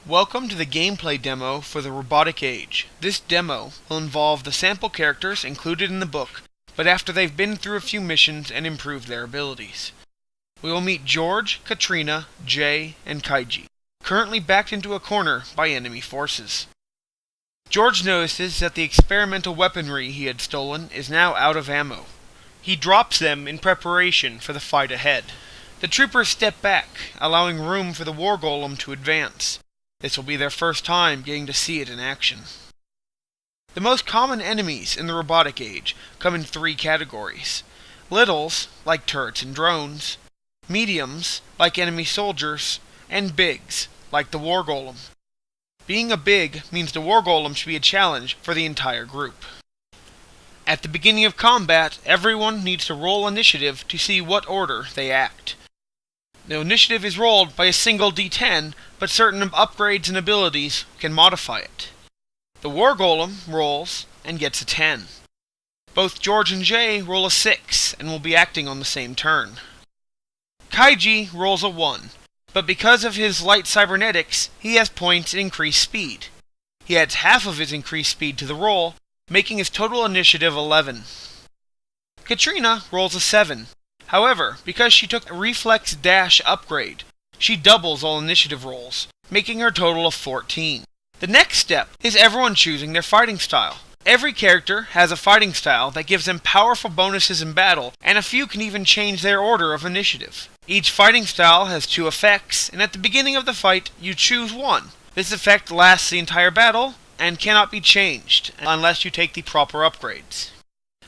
Welcome to the gameplay demo for the Robotic Age. This demo will involve the sample characters included in the book, but after they've been through a few missions and improved their abilities. We will meet George, Katrina, Jay, and Kaiji, currently backed into a corner by enemy forces. George notices that the experimental weaponry he had stolen is now out of ammo. He drops them in preparation for the fight ahead. The troopers step back, allowing room for the war golem to advance. This will be their first time getting to see it in action. The most common enemies in the Robotic Age come in three categories. Littles, like turrets and drones, mediums, like enemy soldiers, and bigs, like the war golem. Being a big means the war golem should be a challenge for the entire group. At the beginning of combat, everyone needs to roll initiative to see what order they act. The initiative is rolled by a single D10, but certain upgrades and abilities can modify it. The war golem rolls and gets a 10. Both George and Jay roll a 6 and will be acting on the same turn. Kaiji rolls a 1, but because of his light cybernetics, he has points in increased speed. He adds half of his increased speed to the roll, making his total initiative 11. Katrina rolls a 7. However, because she took a Reflex Dash upgrade, she doubles all initiative rolls, making her total of 14. The next step is everyone choosing their fighting style. Every character has a fighting style that gives them powerful bonuses in battle, and a few can even change their order of initiative. Each fighting style has 2 effects, and at the beginning of the fight, you choose one. This effect lasts the entire battle, and cannot be changed, unless you take the proper upgrades.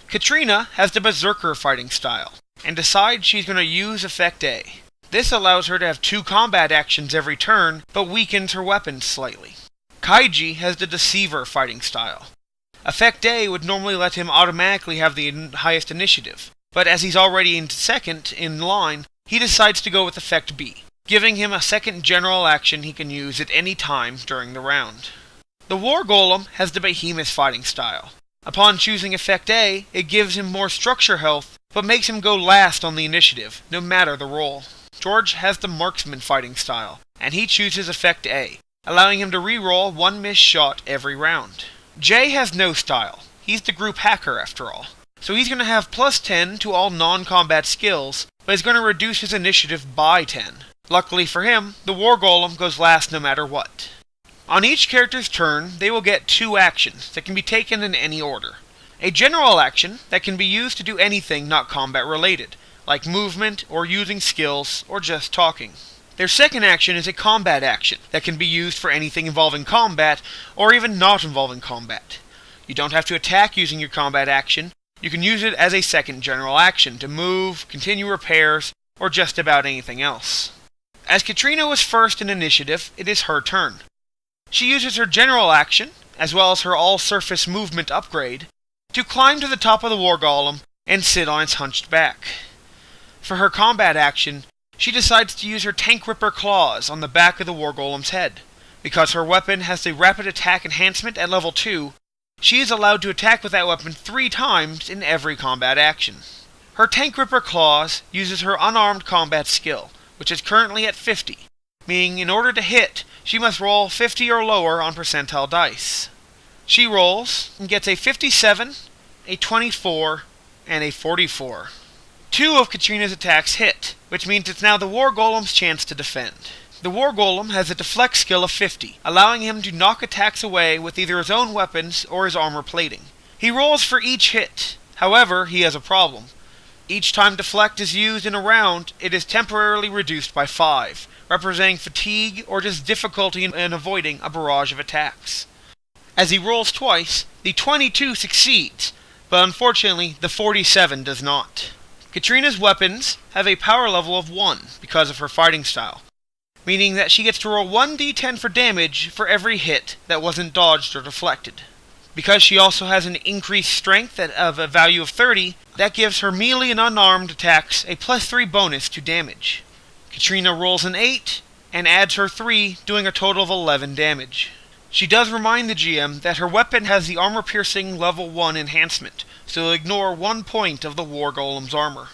Katrina has the Berserker fighting style, and decides she's going to use Effect A. This allows her to have 2 combat actions every turn, but weakens her weapons slightly. Kaiji has the Deceiver fighting style. Effect A would normally let him automatically have the highest initiative, but as he's already in second in line, he decides to go with Effect B, giving him a second general action he can use at any time during the round. The War Golem has the Behemoth fighting style. Upon choosing Effect A, it gives him more structure health, but makes him go last on the initiative, no matter the roll. George has the Marksman fighting style, and he chooses Effect A, allowing him to reroll 1 missed shot every round. Jay has no style. He's the group hacker after all. So he's going to have plus 10 to all non-combat skills, but is going to reduce his initiative by 10. Luckily for him, the War Golem goes last no matter what. On each character's turn, they will get 2 actions that can be taken in any order. A general action that can be used to do anything not combat related, like movement or using skills or just talking. Their second action is a combat action that can be used for anything involving combat or even not involving combat. You don't have to attack using your combat action. You can use it as a second general action to move, continue repairs, or just about anything else. As Katrina was first in initiative, it is her turn. She uses her general action, as well as her all-surface movement upgrade, to climb to the top of the War Golem and sit on its hunched back. For her combat action, she decides to use her Tank Ripper claws on the back of the War Golem's head. Because her weapon has the rapid attack enhancement at level 2, she is allowed to attack with that weapon 3 times in every combat action. Her Tank Ripper claws uses her unarmed combat skill, which is currently at 50, meaning in order to hit, she must roll 50 or lower on percentile dice. She rolls and gets a 57, a 24, and a 44. 2 of Katrina's attacks hit, which means it's now the War Golem's chance to defend. The War Golem has a deflect skill of 50, allowing him to knock attacks away with either his own weapons or his armor plating. He rolls for each hit. However, he has a problem. Each time deflect is used in a round, it is temporarily reduced by 5, representing fatigue or just difficulty in avoiding a barrage of attacks. As he rolls twice, the 22 succeeds, but unfortunately the 47 does not. Katrina's weapons have a power level of 1 because of her fighting style, meaning that she gets to roll 1d10 for damage for every hit that wasn't dodged or deflected. Because she also has an increased strength of a value of 30, that gives her melee and unarmed attacks a plus 3 bonus to damage. Katrina rolls an 8 and adds her 3, doing a total of 11 damage. She does remind the GM that her weapon has the armor-piercing level 1 enhancement, so ignore 1 point of the War Golem's armor.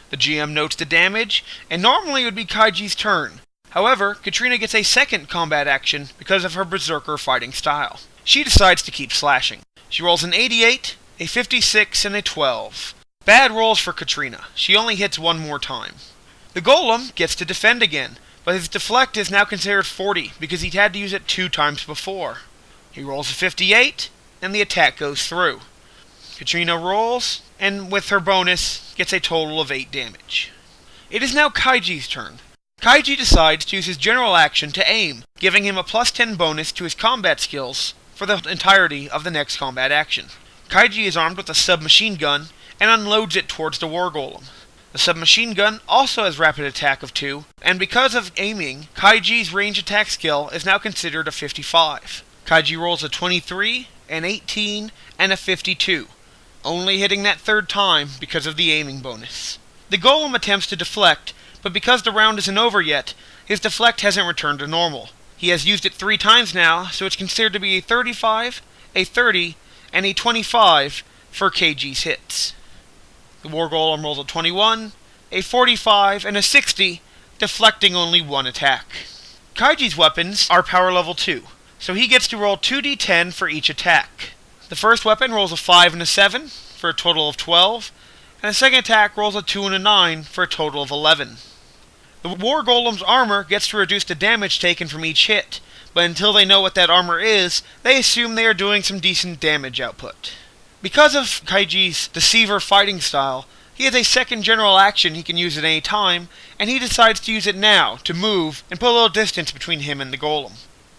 The GM notes the damage, and normally it would be Kaiji's turn. However, Katrina gets a second combat action because of her berserker fighting style. She decides to keep slashing. She rolls an 88, a 56, and a 12. Bad rolls for Katrina. She only hits one more time. The Golem gets to defend again, but his deflect is now considered 40 because he'd had to use it 2 times before. He rolls a 58, and the attack goes through. Katrina rolls, and with her bonus, gets a total of 8 damage. It is now Kaiji's turn. Kaiji decides to use his general action to aim, giving him a +10 bonus to his combat skills for the entirety of the next combat action. Kaiji is armed with a submachine gun and unloads it towards the War Golem. The submachine gun also has rapid attack of 2, and because of aiming, Kaiji's range attack skill is now considered a 55. Kaiji rolls a 23, an 18, and a 52, only hitting that third time because of the aiming bonus. The Golem attempts to deflect, but because the round isn't over yet, his deflect hasn't returned to normal. He has used it 3 times now, so it's considered to be a 35, a 30, and a 25 for KG's hits. The War Golem rolls a 21, a 45, and a 60, deflecting only 1 attack. Kaiji's weapons are power level 2, so he gets to roll 2d10 for each attack. The first weapon rolls a 5 and a 7, for a total of 12, and the second attack rolls a 2 and a 9, for a total of 11. The War Golem's armor gets to reduce the damage taken from each hit, but until they know what that armor is, they assume they are doing some decent damage output. Because of Kaiji's Deceiver fighting style, he has a second general action he can use at any time, and he decides to use it now to move and put a little distance between him and the Golem.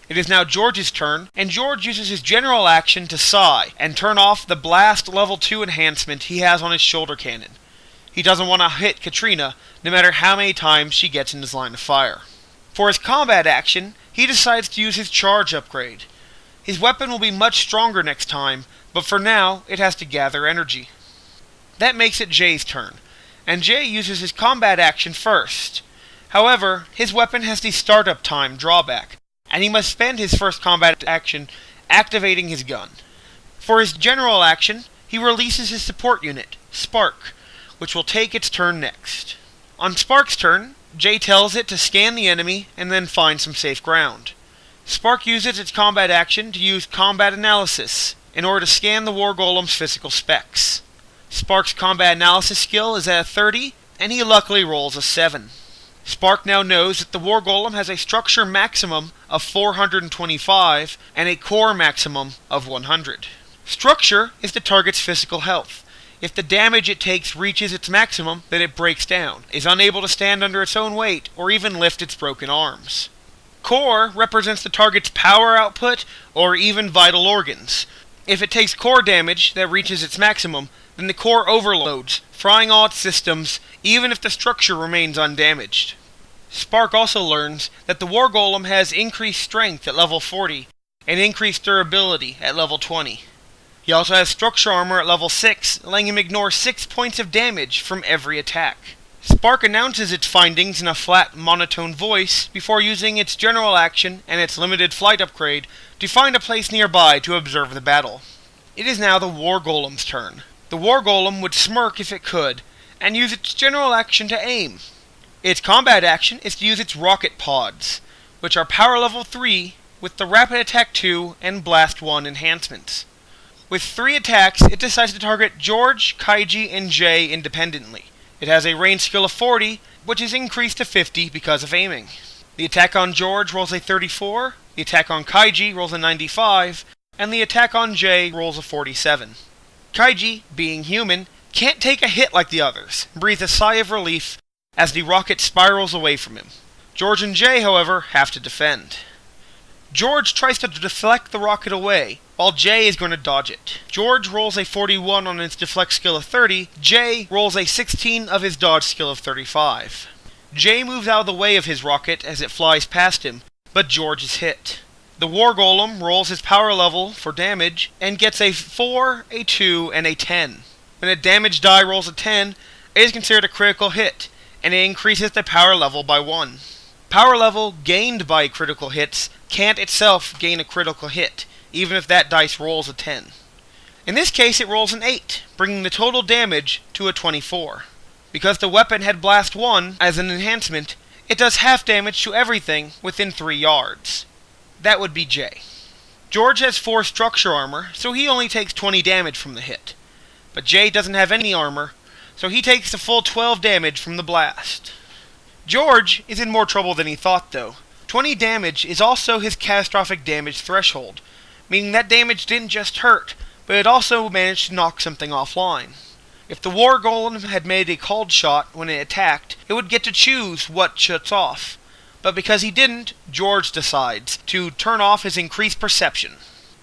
It is now George's turn, and George uses his general action to sigh and turn off the Blast level 2 enhancement he has on his shoulder cannon. He doesn't want to hit Katrina, no matter how many times she gets in his line of fire. For his combat action, he decides to use his charge upgrade. His weapon will be much stronger next time, but for now, it has to gather energy. That makes it Jay's turn, and Jay uses his combat action first. However, his weapon has the startup time drawback, and he must spend his first combat action activating his gun. For his general action, he releases his support unit, Spark, which will take its turn next. On Spark's turn, Jay tells it to scan the enemy and then find some safe ground. Spark uses its combat action to use combat analysis in order to scan the War Golem's physical specs. Spark's combat analysis skill is at a 30, and he luckily rolls a 7. Spark now knows that the War Golem has a structure maximum of 425 and a core maximum of 100. Structure is the target's physical health. If the damage it takes reaches its maximum, then it breaks down, is unable to stand under its own weight, or even lift its broken arms. Core represents the target's power output or even vital organs. If it takes core damage that reaches its maximum, then the core overloads, frying all its systems, even if the structure remains undamaged. Spark also learns that the War Golem has increased strength at level 40 and increased durability at level 20. He also has structure armor at level 6, letting him ignore 6 points of damage from every attack. Spark announces its findings in a flat, monotone voice before using its general action and its limited flight upgrade to find a place nearby to observe the battle. It is now the War Golem's turn. The War Golem would smirk if it could, and use its general action to aim. Its combat action is to use its rocket pods, which are power level 3 with the rapid attack 2 and blast 1 enhancements. With 3 attacks, it decides to target George, Kaiji, and Jay independently. It has a range skill of 40, which is increased to 50 because of aiming. The attack on George rolls a 34, the attack on Kaiji rolls a 95, and the attack on Jay rolls a 47. Kaiji, being human, can't take a hit like the others, and breathes a sigh of relief as the rocket spirals away from him. George and Jay, however, have to defend. George tries to deflect the rocket away, while Jay is going to dodge it. George rolls a 41 on his deflect skill of 30, Jay rolls a 16 of his dodge skill of 35. Jay moves out of the way of his rocket as it flies past him, but George is hit. The War Golem rolls his power level for damage and gets a 4, a 2, and a 10. When a damage die rolls a 10, it is considered a critical hit, and it increases the power level by 1. Power level gained by critical hits can't itself gain a critical hit, even if that dice rolls a 10. In this case it rolls an 8, bringing the total damage to a 24. Because the weapon had Blast 1 as an enhancement, It does half damage to everything within 3 yards. That would be Jay. George has 4 structure armor, so he only takes 20 damage from the hit. But Jay doesn't have any armor, so he takes the full 12 damage from the blast. George is in more trouble than he thought, though. 20 damage is also his catastrophic damage threshold, meaning that damage didn't just hurt, but it also managed to knock something offline. If the War Golem had made a called shot when it attacked, it would get to choose what shuts off. But because he didn't, George decides to turn off his increased perception.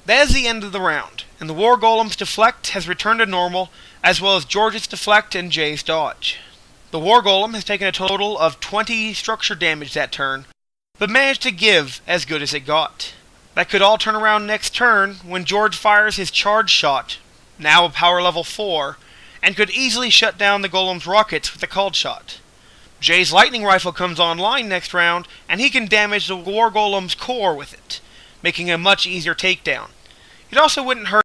That is the end of the round, and the War Golem's deflect has returned to normal, as well as George's deflect and Jay's dodge. The War Golem has taken a total of 20 structure damage that turn, but managed to give as good as it got. That could all turn around next turn when George fires his charge shot, now a power level 4, and could easily shut down the Golem's rockets with a called shot. Jay's lightning rifle comes online next round, and he can damage the War Golem's core with it, making a much easier takedown. It also wouldn't hurt